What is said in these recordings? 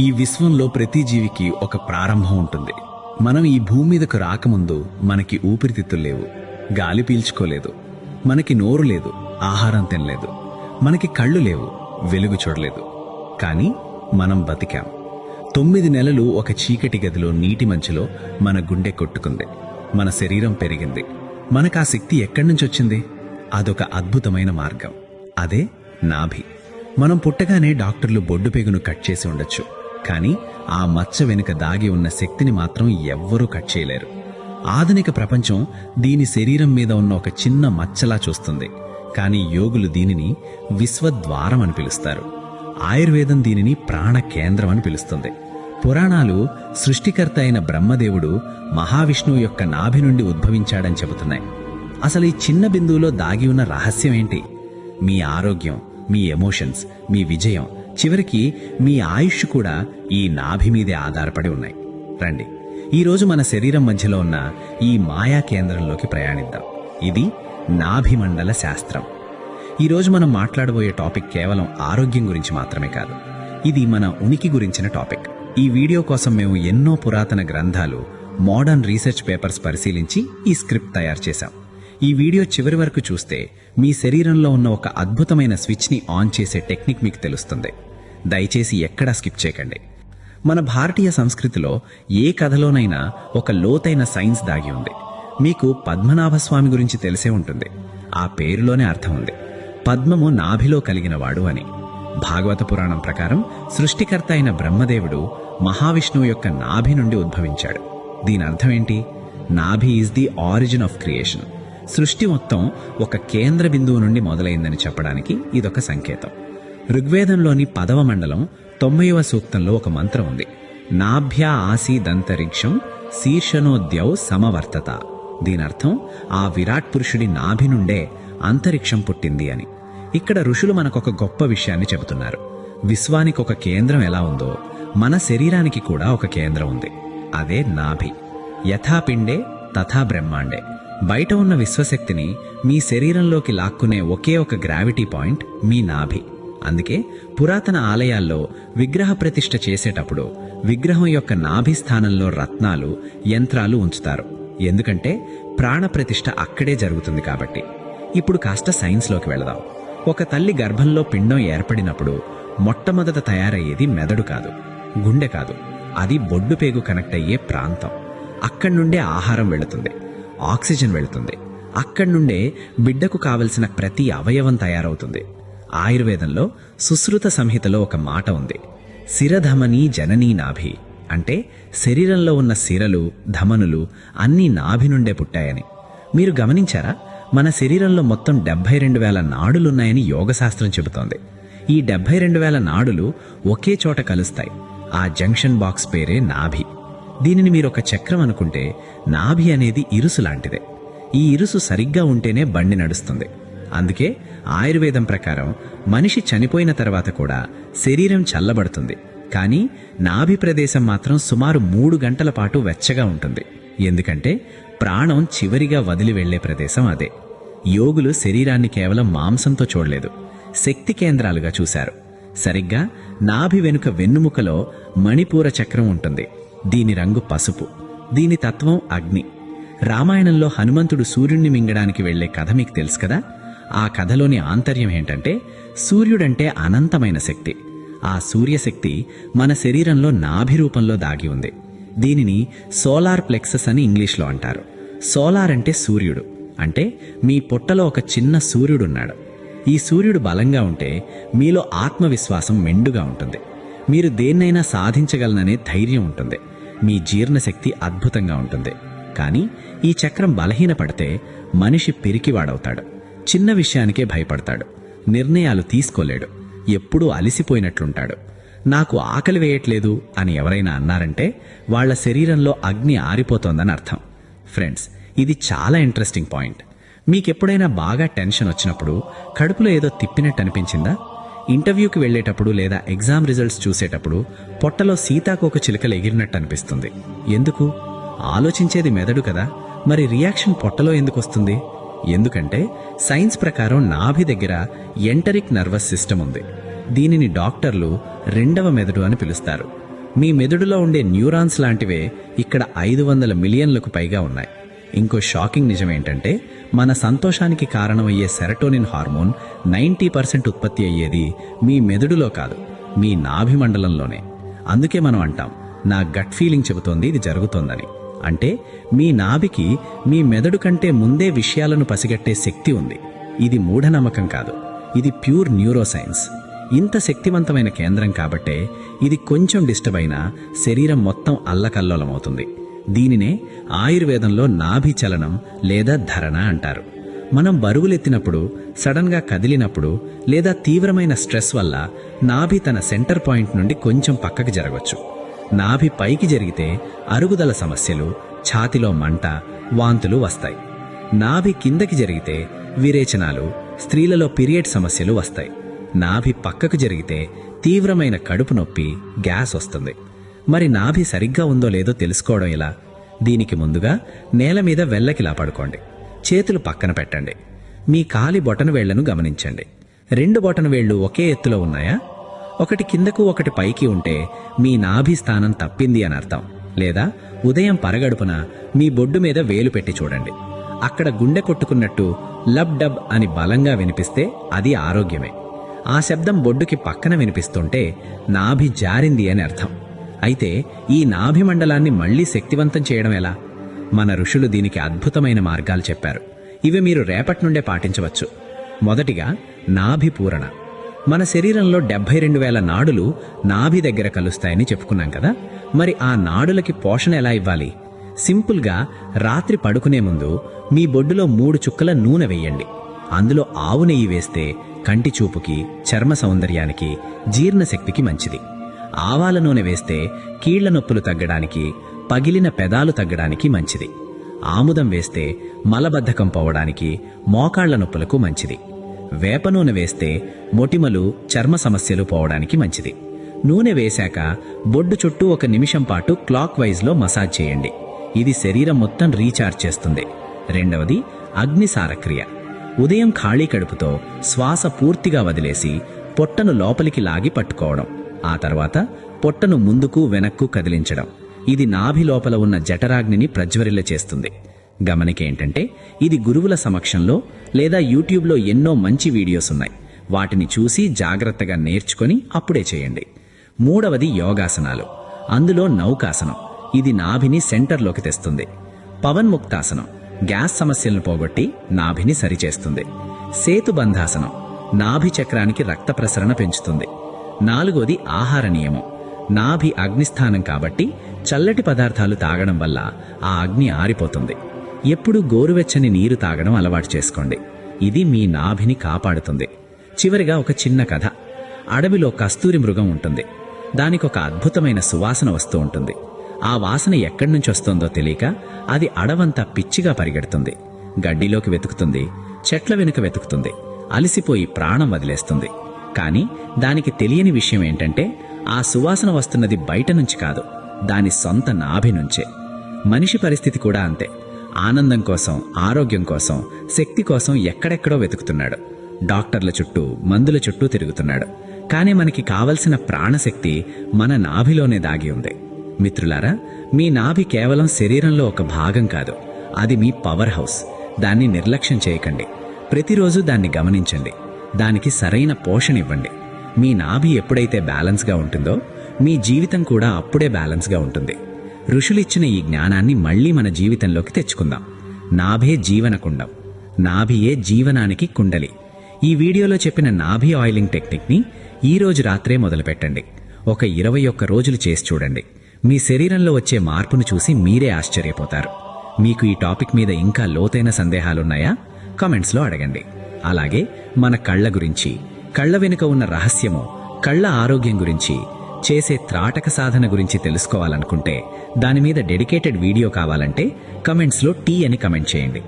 ఈ విశ్వంలో ప్రతి జీవికి ఒక ప్రారంభం ఉంటుంది. మనం ఈ భూమి మీదకు రాకముందు మనకి ఊపిరితిత్తులు లేవు, గాలి పీల్చుకోలేదు, మనకి నోరు లేదు, ఆహారం తినలేదు, మనకి కళ్ళు లేవు, వెలుగు చూడలేదు. కానీ మనం బతికాం. 9 నెలలు ఒక చీకటి గదిలో నీటి మధ్యలో మన గుండె కొట్టుకుంది, మన శరీరం పెరిగింది. మనకా శక్తి ఎక్కడి నుంచి వచ్చింది? అదొక అద్భుతమైన మార్గం. అదే నాభి. మనం పుట్టగానే డాక్టర్లు బొడ్డు పేగును కట్ చేసి ఉండొచ్చు, కానీ ఆ మచ్చ వెనుక దాగి ఉన్న శక్తిని మాత్రం ఎవ్వరూ కట్ చేయలేరు. ఆధునిక ప్రపంచం దీని శరీరం మీద ఉన్న ఒక చిన్న మచ్చలా చూస్తుంది, కానీ యోగులు దీనిని విశ్వద్వారం అని పిలుస్తారు. ఆయుర్వేదం దీనిని ప్రాణ కేంద్రం అని పిలుస్తుంది. పురాణాలు సృష్టికర్త అయిన బ్రహ్మదేవుడు మహావిష్ణువు యొక్క నాభి నుండి ఉద్భవించాడని చెబుతున్నాయి. అసలు ఈ చిన్న బిందువులో దాగి ఉన్న రహస్యం ఏంటి? మీ ఆరోగ్యం, మీ ఎమోషన్స్, మీ విజయం, చివరికి మీ ఆయుష్ కూడా ఈ నాభి మీదే ఆధారపడి ఉన్నాయి. రండి, ఈరోజు మన శరీరం మధ్యలో ఉన్న ఈ మాయా కేంద్రంలోకి ప్రయాణిద్దాం. ఇది నాభిమండల శాస్త్రం. ఈరోజు మనం మాట్లాడబోయే టాపిక్ కేవలం ఆరోగ్యం గురించి మాత్రమే కాదు, ఇది మన ఉనికి గురించిన టాపిక్. ఈ వీడియో కోసం మేము ఎన్నో పురాతన గ్రంథాలు, మోడర్న్ రీసెర్చ్ పేపర్స్ పరిశీలించి ఈ స్క్రిప్ట్ తయారు చేశాం. ఈ వీడియో చివరి వరకు చూస్తే మీ శరీరంలో ఉన్న ఒక అద్భుతమైన స్విచ్ని ఆన్ చేసే టెక్నిక్ మీకు తెలుస్తుంది. దయచేసి ఎక్కడా స్కిప్ చేయకండి. మన భారతీయ సంస్కృతిలో ఏ కథలోనైనా ఒక లోతైన సైన్స్ దాగి ఉంది. మీకు పద్మనాభస్వామి గురించి తెలిసే ఉంటుంది. ఆ పేరులోనే అర్థం ఉంది, పద్మము నాభిలో కలిగినవాడు అని. భాగవత పురాణం ప్రకారం సృష్టికర్త అయిన బ్రహ్మదేవుడు మహావిష్ణువు యొక్క నాభి నుండి ఉద్భవించాడు. దీని అర్థం ఏంటి? నాభి is the origin of creation. సృష్టి మొత్తం ఒక కేంద్ర బిందువు నుండి మొదలైందని చెప్పడానికి ఇదొక సంకేతం. ఋగ్వేదంలోని 10వ మండలం 90వ సూక్తంలో ఒక మంత్రం ఉంది, నాభ్యా ఆసీదంతరిక్షం శీర్షణోద్యౌ సమవర్తత. దీనర్థం ఆ విరాట్ పురుషుడి నాభి నుండే అంతరిక్షం పుట్టింది అని. ఇక్కడ ఋషులు మనకొక గొప్ప విషయాన్ని చెబుతున్నారు. విశ్వానికి ఒక కేంద్రం ఎలా ఉందో మన శరీరానికి కూడా ఒక కేంద్రం ఉంది. అదే నాభి. యథా పిండే తథా బ్రహ్మాండే. బయట ఉన్న విశ్వశక్తిని మీ శరీరంలోకి లాక్కునే ఒకే ఒక గ్రావిటీ పాయింట్ మీ నాభి. అందుకే పురాతన ఆలయాల్లో విగ్రహ ప్రతిష్ఠ చేసేటప్పుడు విగ్రహం యొక్క నాభి స్థానంలో రత్నాలు, యంత్రాలు ఉంచుతారు. ఎందుకంటే ప్రాణ ప్రతిష్ఠ అక్కడే జరుగుతుంది కాబట్టి. ఇప్పుడు కాస్త సైన్స్లోకి వెళదాం. ఒక తల్లి గర్భంలో పిండం ఏర్పడినప్పుడు మొట్టమొదట తయారయ్యేది మెదడు కాదు, గుండె కాదు, అది బొడ్డు పేగు కనెక్ట్ అయ్యే ప్రాంతం. అక్కడి నుండే ఆహారం వెళుతుంది, ఆక్సిజన్ వెళుతుంది. అక్కడి నుండే బిడ్డకు కావలసిన ప్రతి అవయవం తయారవుతుంది. ఆయుర్వేదంలో సుశ్రుత సంహితలో ఒక మాట ఉంది, శిరధమనీ జననీ నాభి. అంటే శరీరంలో ఉన్న సిరలు, ధమనులు అన్నీ నాభి నుండే పుట్టాయని. మీరు గమనించారా? మన శరీరంలో మొత్తం 72,000 నాడులున్నాయని యోగశాస్త్రం చెబుతోంది. ఈ 72,000 నాడులు ఒకే చోట కలుస్తాయి. ఆ జంక్షన్ బాక్స్ పేరే నాభి. దీనిని మీరొక చక్రం అనుకుంటే, నాభి అనేది ఇరుసు లాంటిదే. ఈ ఇరుసు సరిగ్గా ఉంటేనే బండి నడుస్తుంది. అందుకే ఆయుర్వేదం ప్రకారం మనిషి చనిపోయిన తర్వాత కూడా శరీరం చల్లబడుతుంది, కానీ నాభి ప్రదేశం మాత్రం సుమారు 3 గంటల పాటు వెచ్చగా ఉంటుంది. ఎందుకంటే ప్రాణం చివరిగా వదిలి వెళ్లే ప్రదేశం అదే. యోగులు శరీరాన్ని కేవలం మాంసంతో చూడలేదు, శక్తి కేంద్రాలుగా చూశారు. సరిగ్గా నాభి వెనుక వెన్నుముకలో మణిపూర చక్రం ఉంటుంది. దీని రంగు పసుపు, దీని తత్వం అగ్ని. రామాయణంలో హనుమంతుడు సూర్యుణ్ణి మింగడానికి వెళ్లే కథ మీకు తెలుసు కదా? ఆ కథలోని ఆంతర్యం ఏంటంటే, సూర్యుడంటే అనంతమైన శక్తి. ఆ సూర్యశక్తి మన శరీరంలో నాభి రూపంలో దాగి ఉంది. దీనిని సోలార్ ప్లెక్సస్ అని ఇంగ్లీష్లో అంటారు. సోలార్ అంటే సూర్యుడు, అంటే మీ పొట్టలో ఒక చిన్న సూర్యుడున్నాడు. ఈ సూర్యుడు బలంగా ఉంటే మీలో ఆత్మవిశ్వాసం మెండుగా ఉంటుంది. మీరు దేన్నైనా సాధించగలననే ధైర్యం ఉంటుంది. మీ జీర్ణశక్తి అద్భుతంగా ఉంటుంది. కానీ ఈ చక్రం బలహీనపడితే మనిషి పిరికివాడవుతాడు, చిన్న విషయానికే భయపడతాడు, నిర్ణయాలు తీసుకోలేడు, ఎప్పుడూ అలిసిపోయినట్లుంటాడు. నాకు ఆకలి వేయట్లేదు అని ఎవరైనా అన్నారంటే వాళ్ల శరీరంలో అగ్ని ఆరిపోతోందని అర్థం. ఫ్రెండ్స్, ఇది చాలా ఇంట్రెస్టింగ్ పాయింట్. మీకెప్పుడైనా బాగా టెన్షన్ వచ్చినప్పుడు కడుపులో ఏదో తిప్పినట్టు అనిపించిందా? ఇంటర్వ్యూకి వెళ్లేటప్పుడు లేదా ఎగ్జామ్ రిజల్ట్స్ చూసేటప్పుడు పొట్టలో సీతాకోక చిలుకలు ఎగిరినట్టు అనిపిస్తుంది. ఎందుకు? ఆలోచించేది మెదడు కదా, మరి రియాక్షన్ పొట్టలో ఎందుకు వస్తుంది? ఎందుకంటే సైన్స్ ప్రకారం నాభి దగ్గర ఎంటరిక్ నర్వస్ సిస్టమ్ ఉంది. దీనిని డాక్టర్లు రెండవ మెదడు అని పిలుస్తారు. మీ మెదడులో ఉండే న్యూరాన్స్ లాంటివే ఇక్కడ 500 మిలియన్లకు పైగా ఉన్నాయి. ఇంకో షాకింగ్ నిజం ఏంటంటే మన సంతోషానికి కారణమయ్యే సెరటోనిన్ హార్మోన్ 90% ఉత్పత్తి అయ్యేది మీ మెదడులో కాదు, మీ నాభి మండలంలోనే. అందుకే మనం అంటాం, నా గట్ ఫీలింగ్ చెబుతోంది ఇది జరుగుతోందని. అంటే మీ నాభికి మీ మెదడు కంటే ముందే విషయాలను పసిగట్టే శక్తి ఉంది. ఇది మూఢనమ్మకం కాదు, ఇది ప్యూర్ న్యూరోసైన్స్. ఇంత శక్తివంతమైన కేంద్రం కాబట్టే ఇది కొంచెం డిస్టర్బ్ అయినా శరీరం మొత్తం అల్లకల్లోలమవుతుంది. దీనినే ఆయుర్వేదంలో నాభి చలనం లేదా ధరణ అంటారు. మనం బరువులెత్తినప్పుడు, సడన్ గా కదిలినప్పుడు లేదా తీవ్రమైన స్ట్రెస్ వల్ల నాభి తన సెంటర్ పాయింట్ నుండి కొంచెం పక్కకి జరగవచ్చు. నాభి పైకి జరిగితే అరుగుదల సమస్యలు, ఛాతిలో మంట, వాంతులు వస్తాయి. నాభి కిందకి జరిగితే విరేచనాలు, స్త్రీలలో పీరియడ్ సమస్యలు వస్తాయి. నాభి పక్కకు జరిగితే తీవ్రమైన కడుపు నొప్పి, గ్యాస్ వస్తుంది. మరి నాభి సరిగ్గా ఉందో లేదో తెలుసుకోవడం ఎలా? దీనికి ముందుగా నేల మీద వెల్లకిలా పడుకోండి. చేతులు పక్కన పెట్టండి. మీ కాలి బొటన వేళ్లను గమనించండి. 2 బొటన వేళ్లు ఒకే ఎత్తులో ఉన్నాయా? ఒకటి కిందకు ఒకటి పైకి ఉంటే మీ నాభి స్థానం తప్పింది అని అర్థం. లేదా ఉదయం పరగడుపున మీ బొడ్డు మీద వేలు పెట్టి చూడండి. అక్కడ గుండె కొట్టుకున్నట్టు లబ్ డబ్ అని బలంగా వినిపిస్తే అది ఆరోగ్యమే. ఆ శబ్దం బొడ్డుకి పక్కన వినిపిస్తుంటే నాభి జారింది అని అర్థం. అయితే ఈ నాభి మండలాన్ని మళ్లీ శక్తివంతం చేయడం ఎలా? మన ఋషులు దీనికి అద్భుతమైన మార్గాలు చెప్పారు. ఇవి మీరు రేపటి నుండే పాటించవచ్చు. మొదటిగా నాభి పూరణ. మన శరీరంలో 72,000 నాడులు నాభి దగ్గర కలుస్తాయని చెప్పుకున్నాం కదా. మరి ఆ నాడులకి పోషణ ఎలా ఇవ్వాలి? సింపుల్గా రాత్రి పడుకునే ముందు మీ బొడ్డులో 3 చుక్కల నూనె వెయ్యండి. అందులో ఆవు నెయ్యి వేస్తే కంటి చూపుకి, చర్మ సౌందర్యానికి, జీర్ణశక్తికి మంచిది. ఆవాల నూనె వేస్తే కీళ్ల నొప్పులు తగ్గడానికి, పగిలిన పెదాలు తగ్గడానికి మంచిది. ఆముదం వేస్తే మలబద్ధకం పోవడానికి, మోకాళ్ల నొప్పులకు మంచిది. వేప నూనె వేస్తే మొటిమలు, చర్మ సమస్యలు పోవడానికి మంచిది. నూనె వేశాక బొడ్డు చుట్టూ 1 నిమిషం పాటు క్లాక్ వైజ్లో మసాజ్ చేయండి. ఇది శరీరం మొత్తం రీఛార్జ్ చేస్తుంది. రెండవది అగ్నిసారక్రియ. ఉదయం ఖాళీ కడుపుతో శ్వాస పూర్తిగా వదిలేసి పొట్టను లోపలికి లాగి పట్టుకోవడం. ఆ తర్వాత పొట్టను ముందుకు వెనక్కు కదిలించడం. ఇది నాభి లోపల ఉన్న జఠరాగ్నిని ప్రజ్వరిల్ల చేస్తుంది. గమనికేంటంటే ఇది గురువుల సమక్షంలో లేదా యూట్యూబ్లో ఎన్నో మంచి వీడియోస్ ఉన్నాయి. వాటిని చూసి జాగ్రత్తగా నేర్చుకొని అప్పుడే చేయండి. మూడవది యోగాసనాలు. అందులో నౌకాసనం. ఇది నాభిని సెంటర్లోకి తెస్తుంది. పవన్ముక్తాసనం గ్యాస్ సమస్యలను పోగొట్టి నాభిని సరిచేస్తుంది. సేతుబంధాసనం నాభి చక్రానికి రక్త ప్రసరణ పెంచుతుంది. నాలుగోది ఆహార నియమం. నాభి అగ్నిస్థానం కాబట్టి చల్లటి పదార్థాలు తాగడం వల్ల ఆ అగ్ని ఆరిపోతుంది. ఎప్పుడూ గోరువెచ్చని నీరు తాగడం అలవాటు చేసుకోండి. ఇది మీ నాభిని కాపాడుతుంది. చివరిగా ఒక చిన్న కథ. అడవిలో కస్తూరి మృగం ఉంటుంది. దానికొక అద్భుతమైన సువాసన వస్తూ ఉంటుంది. ఆ వాసన ఎక్కడి నుంచి వస్తుందో తెలియక అది అడవంతా పిచ్చిగా పరిగెడుతుంది. గడ్డిలోకి వెతుకుతుంది, చెట్ల వెనుక వెతుకుతుంది, అలసిపోయి ప్రాణం వదిలేస్తుంది. కానీ దానికి తెలియని విషయం ఏంటంటే ఆ సువాసన వస్తున్నది బయట నుంచి కాదు, దాని సొంత నాభి నుంచే. మనిషి పరిస్థితి కూడా అంతే. ఆనందం కోసం, ఆరోగ్యం కోసం, శక్తి కోసం ఎక్కడెక్కడో వెతుకుతున్నాడు. డాక్టర్ల చుట్టూ, మందుల చుట్టూ తిరుగుతున్నాడు. కానీ మనకి కావలసిన ప్రాణశక్తి మన నాభిలోనే దాగి ఉంది. మిత్రులారా, మీ నాభి కేవలం శరీరంలో ఒక భాగం కాదు, అది మీ పవర్ హౌస్. దాన్ని నిర్లక్ష్యం చేయకండి. ప్రతిరోజు దాన్ని గమనించండి. దానికి సరైన పోషణ ఇవ్వండి. మీ నాభి ఎప్పుడైతే బ్యాలెన్స్గా ఉంటుందో మీ జీవితం కూడా అప్పుడే బ్యాలెన్స్గా ఉంటుంది. ఋషులిచ్చిన ఈ జ్ఞానాన్ని మళ్లీ మన జీవితంలోకి తెచ్చుకుందాం. నాభే జీవనకుండం, నాభియే జీవనానికి కుండలి. ఈ వీడియోలో చెప్పిన నాభి ఆయిలింగ్ టెక్నిక్ని ఈ రోజు రాత్రే మొదలుపెట్టండి. ఒక 21 రోజులు చేసి చూడండి. మీ శరీరంలో వచ్చే మార్పును చూసి మీరే ఆశ్చర్యపోతారు. మీకు ఈ టాపిక్ మీద ఇంకా లోతైన సందేహాలున్నాయా? కామెంట్స్లో అడగండి. అలాగే మన కళ్ళ గురించి, కళ్ళ వెనుక ఉన్న రహస్యము, కళ్ళ ఆరోగ్యం గురించి, చేసే త్రాటక సాధన గురించి తెలుసుకోవాలనుకుంటే, దాని మీద డెడికేటెడ్ వీడియో కావాలంటే కమెంట్స్లో టీ అని కమెంట్ చేయండి.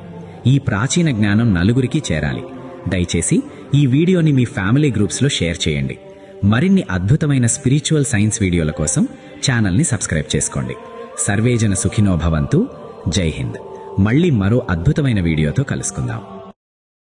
ఈ ప్రాచీన జ్ఞానం నలుగురికి చేరాలి. దయచేసి ఈ వీడియోని మీ ఫ్యామిలీ గ్రూప్స్లో షేర్ చేయండి. మరిన్ని అద్భుతమైన స్పిరిచువల్ సైన్స్ వీడియోల కోసం ఛానల్ని సబ్స్క్రైబ్ చేసుకోండి. సర్వేజన సుఖినో భవంతు. జై హింద్. మళ్ళీ మరో అద్భుతమైన వీడియోతో కలుసుకుందాం.